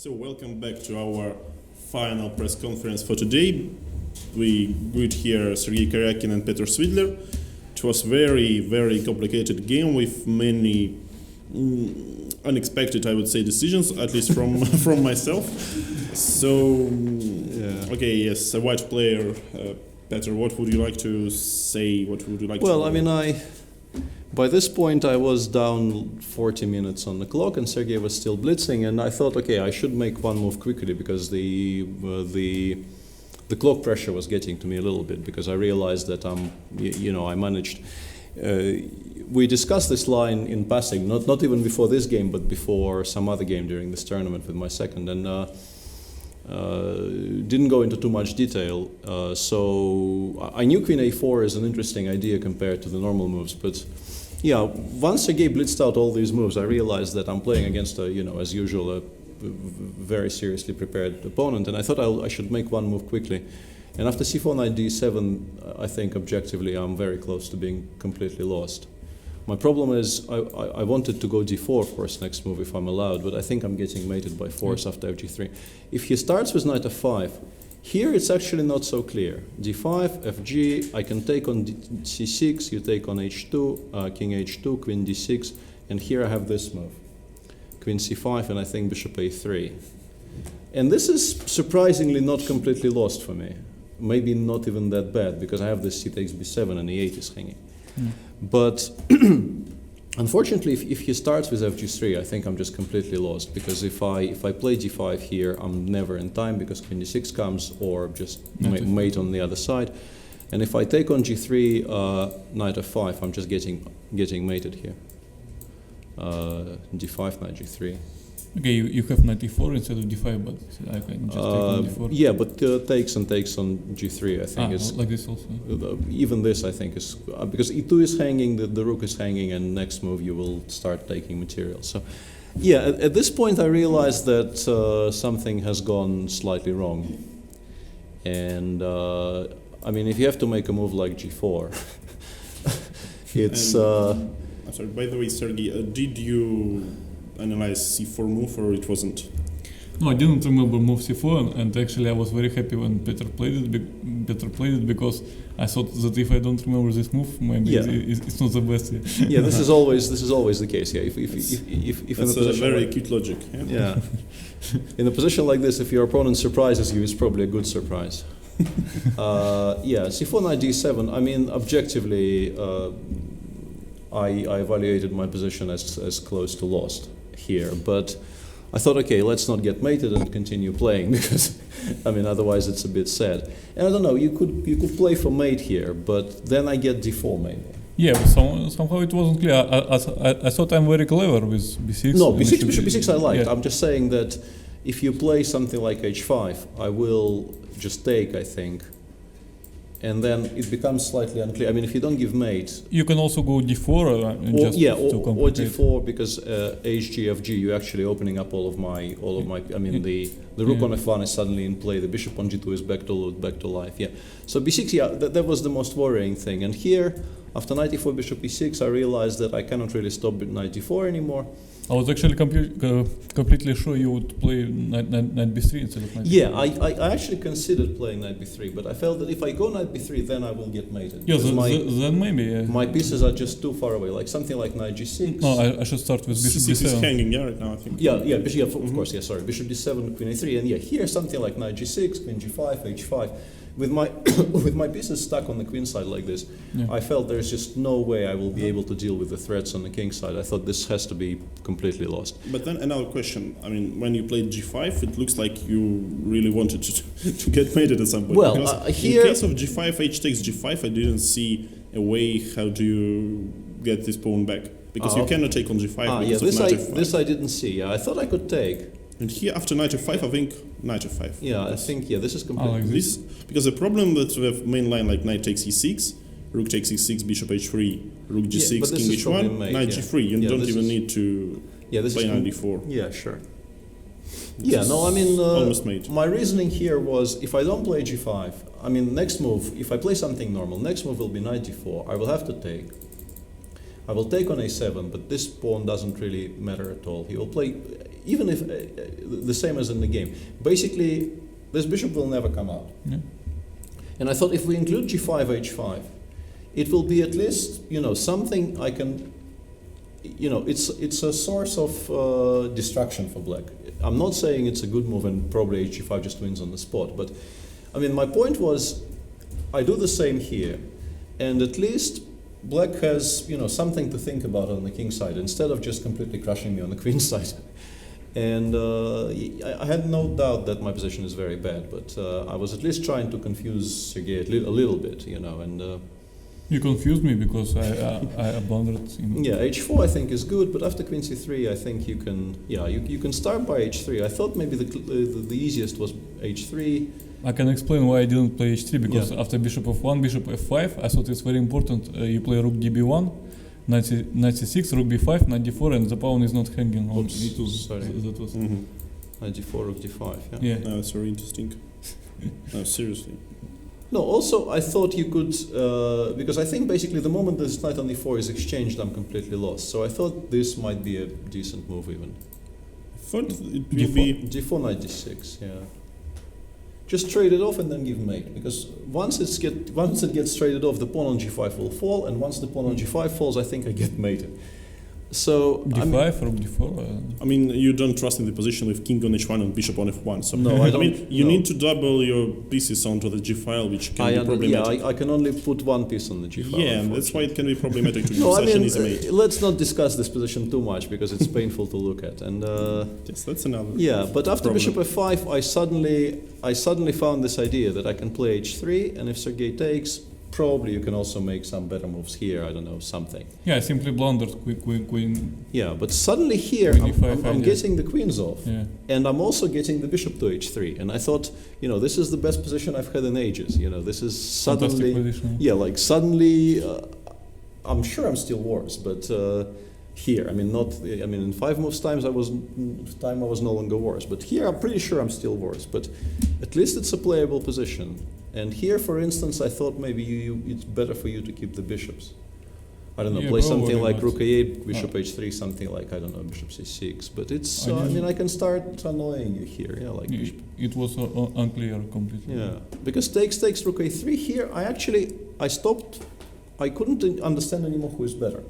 So welcome back to our final press conference for today. We greet here Sergey Karjakin and Peter Svidler. It was very complicated game with many unexpected, I would say, decisions, at least from from myself. So, okay, yes, a white player. Peter, what would you like to say? What would you like to Well, I mean, by this point I was down 40 minutes on the clock and Sergey was still blitzing, and I thought, okay, I should make one move quickly because the clock pressure was getting to me a little bit, because I realized that I managed. We discussed this line in passing, not even before this game, but before some other game during this tournament with my second, and didn't go into too much detail. So I knew Queen A4 is an interesting idea compared to the normal moves, but yeah, once Sergey blitzed out all these moves, I realized that I'm playing against as usual, a very seriously prepared opponent, and I thought I should make one move quickly. And after c4 knight d7, I think objectively I'm very close to being completely lost. My problem is I wanted to go d4, of course, next move if I'm allowed, but I think I'm getting mated by force after fg3. If he starts with knight f5, here it's actually not so clear. d5, fg, I can take on c6, you take on h2, king h2, queen d6, and here I have this move. Queen c5, and I think bishop a3. And this is surprisingly not completely lost for me. Maybe not even that bad, because I have this c takes b7 and e8 is hanging. But unfortunately, if he starts with fg3, I think I'm just completely lost, because if I play d5 here, I'm never in time, because queen d6 comes, or just mate on the other side. And if I take on g3, knight f5, I'm just getting mated here. d5, knight g3. Okay, you have knight e4 instead of d5, but I can just take on d4. Yeah, but takes on g3, I think. Is like this also. Even this, I think, is because e2 is hanging, the rook is hanging, and next move you will start taking material. So, yeah, at this point I realized that something has gone slightly wrong. And I mean, if you have to make a move like g4, it's. I'm sorry. By the way, Sergey, did you analyze c4 move, or it wasn't? No, I didn't remember move c4, and actually I was very happy when Peter played it, because I thought that if I don't remember this move, maybe it's not the best. Yeah, this is always the case. Yeah, if that's a very cute logic. Yeah. In a position like this, if your opponent surprises you, it's probably a good surprise. Yeah, c4 knight d7. I mean, objectively, I evaluated my position as close to lost here, but I thought, okay, let's not get mated and continue playing, because I mean, otherwise it's a bit sad. And I don't know, you could play for mate here, but then I get d4 maybe. Yeah, but somehow it wasn't clear. I thought I'm very clever with b6. No, b6, bishop b6 I liked. Yeah. I'm just saying that if you play something like h5, I will just take, I think. And then it becomes slightly unclear. I mean, if you don't give mate, you can also go d4 or d4, because hg, you're actually opening up all of my. I mean, the rook on f1 is suddenly in play. The bishop on g2 is back to life. Yeah. So b6, yeah, that was the most worrying thing. And here, after knight e4, bishop e6, I realized that I cannot really stop knight d4 anymore. I was actually completely sure you would play knight b3 instead of knight Yeah, b3. I actually considered playing knight b3, but I felt that if I go knight b3, then I will get mated. Yeah, then maybe. Yeah. My pieces are just too far away, like something like knight g6. No, I should start with bishop c6 d7. is hanging, yeah, right now, I think. Yeah, of course, yeah, sorry. Bishop d7, queen a3, and yeah, here something like knight g6, queen g5, h5. With my with my pieces stuck on the queen side like this, I felt there's just no way I will be able to deal with the threats on the king side. I thought this has to be completely lost. But then another question. I mean, when you played g5, it looks like you really wanted to get mated at some point. Well, here, in case of g5, h takes g5, I didn't see a way how do you get this pawn back, because you cannot take on g5. Yeah, this I didn't see. Yeah, I thought I could take. And here, after knight f5, I think knight f5. Yeah, I think, this is completely... This, because the problem that we have main line like knight takes e6, rook takes e6, bishop h3, rook g6, king h1, knight g3. You don't even need to play knight d4. Yeah, sure. Yeah, no, I mean, almost made. My reasoning here was, if I don't play g5, I mean, next move, if I play something normal, next move will be knight d4. I will have to take. I will take on a7, but this pawn doesn't really matter at all. He will play... even if the same as in the game. Basically, this bishop will never come out. Yeah. And I thought if we include g5, h5, it will be at least, something I can, it's a source of distraction for black. I'm not saying it's a good move and probably hg5 just wins on the spot, but I mean, my point was, I do the same here, and at least black has, something to think about on the king side instead of just completely crushing me on the queen side. And I had no doubt that my position is very bad, but I was at least trying to confuse Sergey a little bit, and. You confused me because I blundered. Yeah, h4 I think is good, but after queen c3 I think you can, you can start by h3. I thought maybe the easiest was h3. I can explain why I didn't play h3, because after bishop f1, bishop f5, I thought it's very important. You play rook db1, knight c6, rook b5, knight d4, and the pawn is not hanging on e2. Sorry. That was Knight d4, rook d5, yeah. No, it's very interesting. No, seriously. No, also I thought you could, because I think basically the moment this knight on e4 is exchanged, I'm completely lost. So I thought this might be a decent move even. I thought it will be d4, knight d6, yeah. Just trade it off and then give mate, because once it gets traded off, the pawn on g5 will fall, and once the pawn on g5 falls, I think I get mated. So d5 or d4. I mean, you don't trust in the position with king on h1 and bishop on f1. So No, I don't. I mean, you no. need to double your pieces onto the g file, which can be problematic. I can only put one piece on the g file. Yeah, that's why it can be problematic to No, I give such an mean, easy mate. let's not discuss this position too much because it's painful to look at. And Yes, that's another. yeah, but after problem. bishop f5, I suddenly found this idea that I can play h3, and if Sergey takes, probably you can also make some better moves here. I don't know, something. Yeah, I simply blundered queen. Yeah, but suddenly here Queen e5 I'm idea. getting the queens off, Yeah. and I'm also getting the bishop to h3. And I thought, this is the best position I've had in ages. This is suddenly, Fantastic position. yeah, like suddenly, I'm sure I'm still worse, but here, I mean, in 5 moves times I was no longer worse, but here I'm pretty sure I'm still worse. But at least it's a playable position. And here, for instance, I thought maybe it's better for you to keep the bishops. I don't know, Yeah, play probably something like not. rook a8, bishop h3, something like, I don't know, bishop c6. But it's, I can start annoying you here, yeah, like bishop. It was unclear completely. Yeah, because takes, rook a3 here, I stopped, I couldn't understand anymore who is better.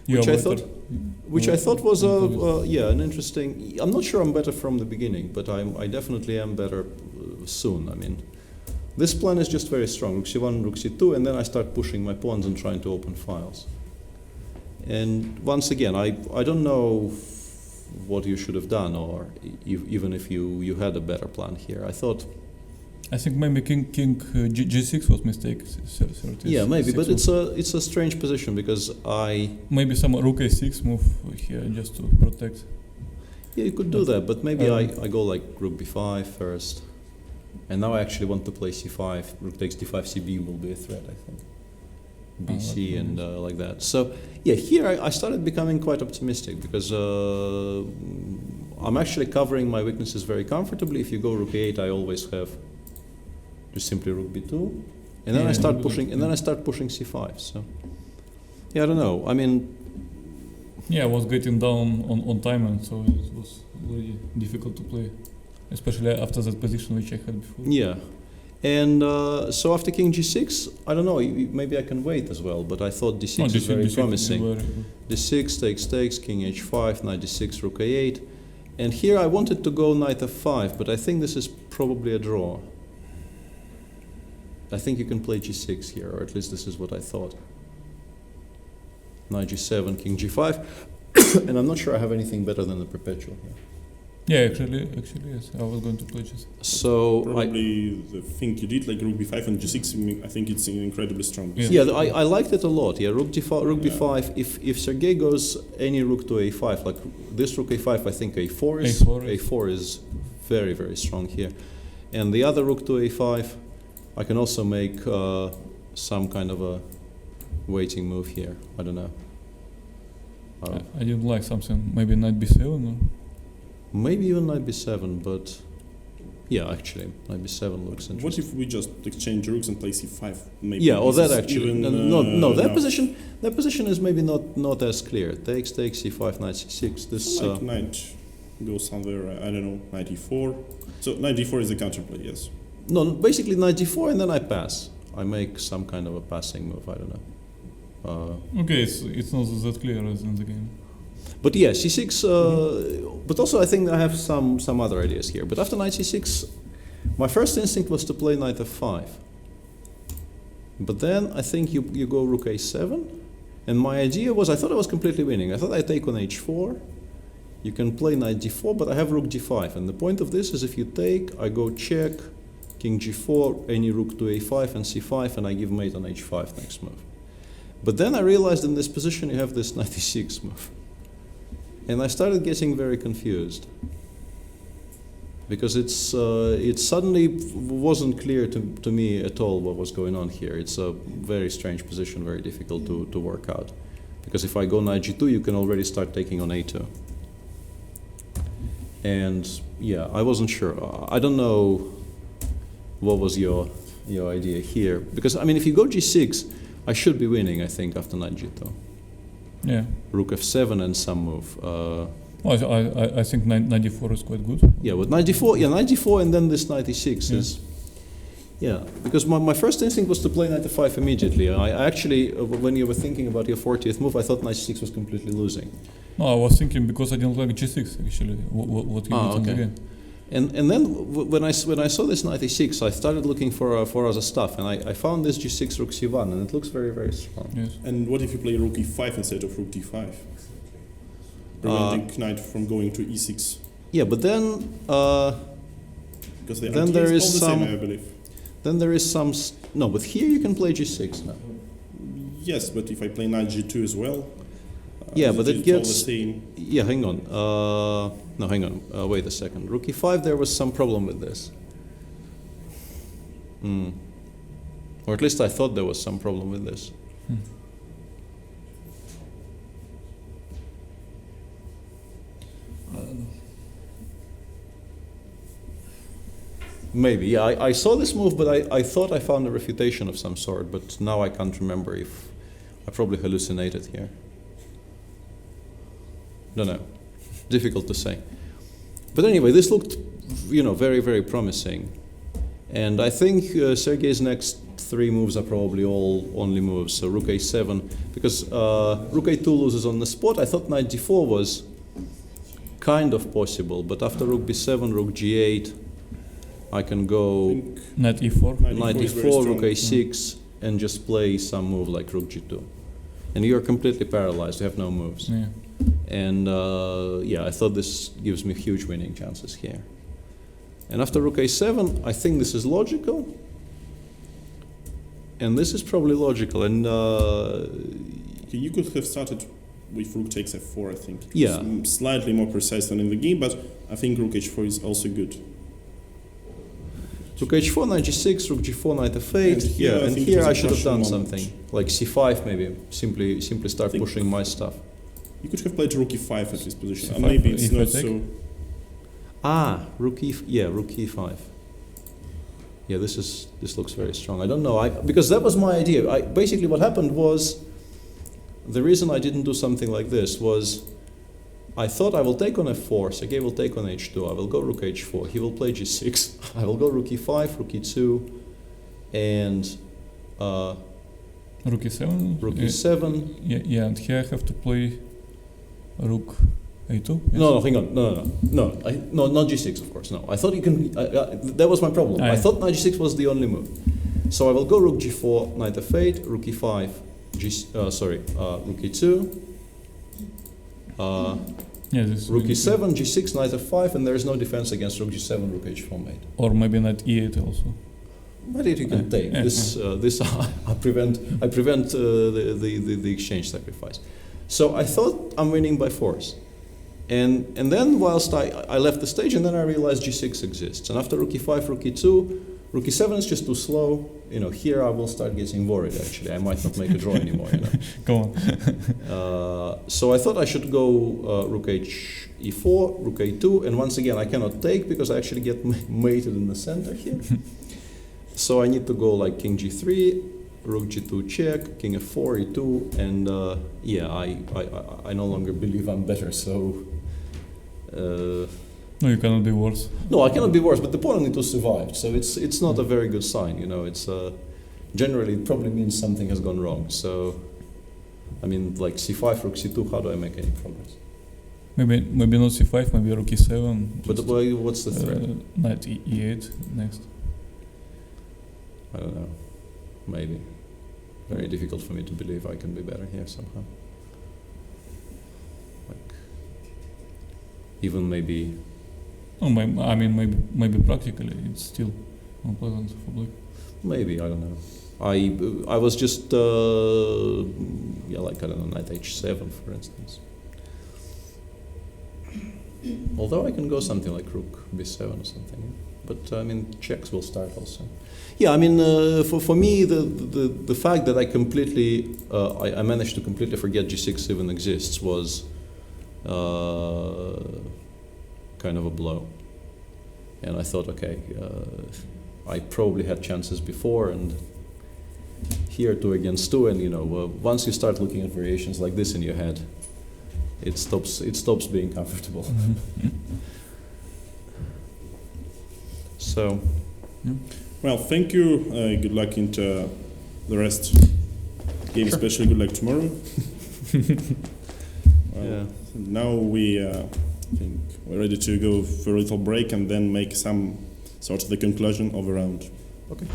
Which I thought was an interesting. I'm not sure I'm better from the beginning, but I definitely am better soon. I mean, this plan is just very strong. Rook c1, rook c2, and then I start pushing my pawns and trying to open files. And once again, I don't know what you should have done, or even if you had a better plan here. I think maybe king g6 was mistake. Yeah, maybe, but it's a strange position because maybe some rook a6 move here just to protect. Yeah, you could do that, but maybe I go like rook b5 first, and now I actually want to play c5. Rook takes d5, cb will be a threat, I think. bc and like that. So yeah, here I started becoming quite optimistic because I'm actually covering my weaknesses very comfortably. If you go rook a8, I always have just simply rook b2, and then I start pushing, c5. So yeah, I don't know. I mean, yeah, I was getting down on time, and so it was very difficult to play, especially after that position which I had before. Yeah, and so after king g6, I don't know. Maybe I can wait as well, but I thought d6 is very promising. D6 takes, king h5, knight d6, rook a8, and here I wanted to go knight f5, but I think this is probably a draw. I think you can play g6 here, or at least this is what I thought. Knight g7, king g5, and I'm not sure I have anything better than the perpetual here. Yeah, actually, yes, I was going to play g6. So probably the thing you did, like rook b5 and g6, I think it's incredibly strong. Yeah, I liked it a lot. Yeah, rook b5. If Sergey goes any rook to a5, like this rook a5, I think a4 is very, very strong here, and the other rook to a5. I can also make some kind of a waiting move here. I don't know. I didn't like something. Maybe knight b7 or? Maybe even knight b7, but yeah, actually, knight b7 looks interesting. What if we just exchange rooks and play c5? Maybe. Yeah, or that actually. Even, That position is maybe not as clear. Takes c5, knight c6. This like knight. go somewhere, I don't know, 94. So 94 is the counterplay, yes. No, basically knight d4 and then I pass. I make some kind of a passing move, I don't know. Okay, it's not that clear as in the game. But yeah, c6, but also I think I have some other ideas here. But after knight c6, my first instinct was to play knight f5. But then I think you go rook a7. And my idea was, I thought I was completely winning. I thought I take on h4. You can play knight d4, but I have rook d5. And the point of this is if you take, I go check, king g4, any rook to a5 and c5, and I give mate on h5 next move. But then I realized in this position you have this knight e6 move. And I started getting very confused. Because it suddenly wasn't clear to me at all what was going on here. It's a very strange position, very difficult to work out. Because if I go knight g2, you can already start taking on a2. And yeah, I wasn't sure. I don't know what was your idea here. Because, I mean, if you go g6, I should be winning, I think, after knight g2. Yeah. Rook f7 and some move. I think knight d4 is quite good. Yeah, with knight d4, knight d4 and then this knight e6 is... Yeah, because my first instinct was to play knight f5 immediately. I actually, when you were thinking about your 40th move, I thought knight c6 was completely losing. No, I was thinking because I didn't like g6 actually, what you did in the game. And then when I saw this knight e6, I started looking for other stuff, and I found this g6 rook c1, and it looks very, very strong. Yes. And what if you play rook e5 instead of rook d5? Preventing knight from going to e6. Yeah, but then because the then there is all the same, I believe. Then there is some no, but here you can play g6 now. Yes, but if I play knight g2 as well. Yeah, but it all gets. the same. Yeah, hang on. No, hang on. Wait a second. Rook e5. There was some problem with this. Or at least I thought there was some problem with this. Maybe, yeah. I saw this move, but I thought I found a refutation of some sort, but now I can't remember if I probably hallucinated here. Don't know. Difficult to say. But anyway, this looked, very, very promising. And I think Sergey's next three moves are probably all only moves. So rook a7, because rook a2 loses on the spot. I thought knight d4 was kind of possible, but after rook b7, rook g8, I can go knight e4, knight e4, rook a6, and just play some move like rook g2. And you're completely paralyzed, you have no moves. Yeah. And I thought this gives me huge winning chances here. And after rook a7, I think this is logical. And this is probably logical. And you could have started with rook takes f4, I think. Yeah. It's slightly more precise than in the game, but I think rook h4 is also good. Rook h4, knight g6, rook g4, knight f8. And here I should have done something. Like c5 maybe. Simply start pushing my stuff. You could have played rook e5 at this position. C5, Maybe it's not take? so... Rook e5. Yeah, this looks very strong. I don't know, because that was my idea. Basically what happened was, the reason I didn't do something like this was, I thought I will take on f4, Sergey will take on h2, I will go rook h4, he will play g6, I will go rook e5, rook e2, and rook e7. Rook e7. Yeah, and here I have to play rook a2. Yes? No, hang on, no, not g6, of course, no. I thought you can, that was my problem. I thought knight g6 was the only move. So I will go rook g4, knight f8, rook e5, rook e2, rook e7, g6, knight f5, and there is no defense against rook g7, rook h4 mate. Or maybe knight e8 also. But you can take this. I prevent the exchange sacrifice. So I thought I'm winning by force, and then whilst I left the stage, and then I realized g6 exists. And after rook e5, rook e2, rook e7 is just too slow. Here I will start getting worried. Actually, I might not make a draw anymore. Go on. So I thought I should go rook e4, rook a2, and once again I cannot take because I actually get mated in the center here. So I need to go like king g3, rook g2 check, king f4, e2, and I no longer believe I'm better. So No, you cannot be worse. No, I cannot be worse, but the pawn need to survive, so it's not a very good sign, you know. It's generally it probably means something has gone wrong. So, I mean, like c5, rook c2. How do I make any progress? Maybe not c5, maybe rook e7. But what's the threat? Knight e8 next. I don't know. Maybe. Very difficult for me to believe I can be better here somehow. Like, even maybe. Oh, I mean, maybe practically it's still unpleasant for black. Maybe, I don't know. I was just like I don't know, knight h7 for instance. Although I can go something like rook b7 or something, but I mean checks will start also. Yeah, I mean for me the fact that I completely I managed to completely forget g6 even exists was kind of a blow, and I thought, okay, I probably had chances before, and here 2 against 2, and you know once you start looking at variations like this in your head, it stops being comfortable. So, well, thank you. Good luck into the rest game, Sure. especially good luck tomorrow. yeah. Now we think we're ready to go for a little break and then make some sort of the conclusion of the round. Okay.